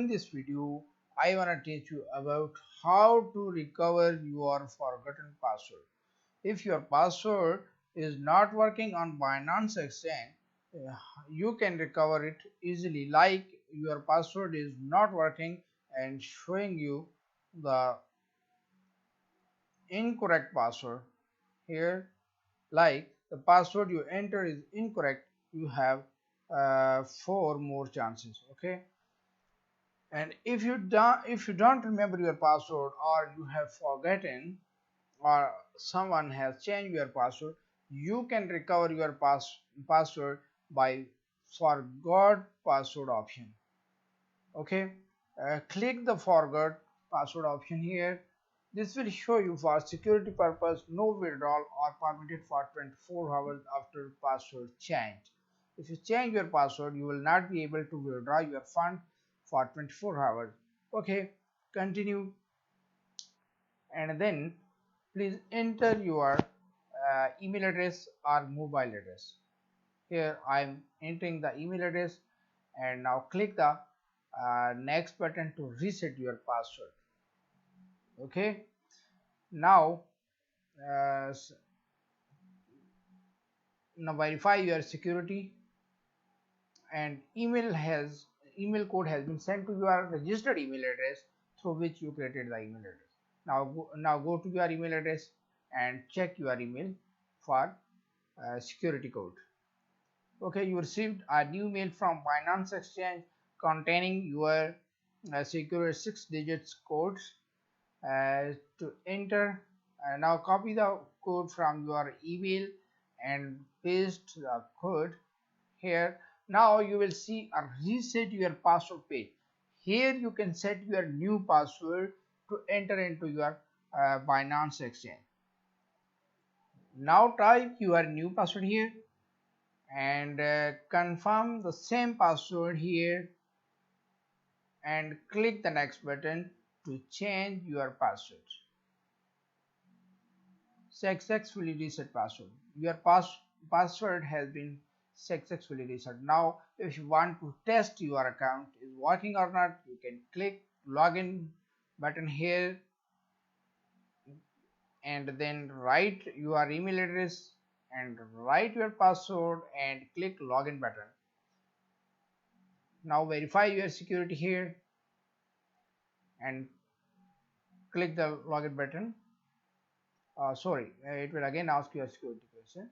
in this video, I want to teach you about how to recover your forgotten password. If your password is not working on Binance Exchange, uh, you can recover it easily. Like your password is not working and showing you the incorrect password here, like the password you enter is incorrect, you have four more chances. Okay, and if you don't remember your password, or you have forgotten, or someone has changed your password, you can recover your password by forgot password option. Okay, click the forgot password option here. This will show you for security purpose no withdrawal or permitted for 24 hours after password change. If you change your password, you will not be able to withdraw your fund for 24 hours. Okay, continue, and then please enter your email address or mobile address. Here I am entering the email address, and now click the next button to reset your password. Okay, now uh, now verify your security, and email code has been sent to your registered email address through which you created the email address. Now go to your email address and check your email for security code. Okay, you received a new mail from Binance Exchange containing your secure 6 digits codes to enter. Now copy the code from your email and paste the code here. Now you will see a reset your password page. Here you can set your new password to enter into your Binance Exchange. Now type your new password here and confirm the same password here, and click the next button to change your password. Successfully reset password. Your password has been successfully reset. Now if you want to test your account is working or not, you can click login button here, and then write your email address and write your password and click login button. Now verify your security here and click the login button. It will again ask you a security question.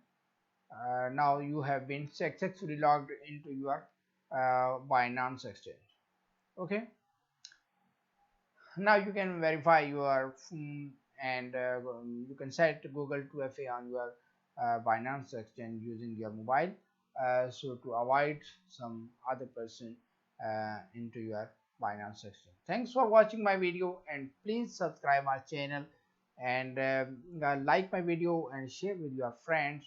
Now you have been successfully logged into your Binance Exchange. Okay, now you can verify your and you can set Google 2FA on your Binance Exchange using your mobile, so to avoid some other person into your Binance Exchange. Thanks for watching my video, and please subscribe my channel, and like my video and share with your friends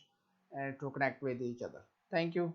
to connect with each other. Thank you.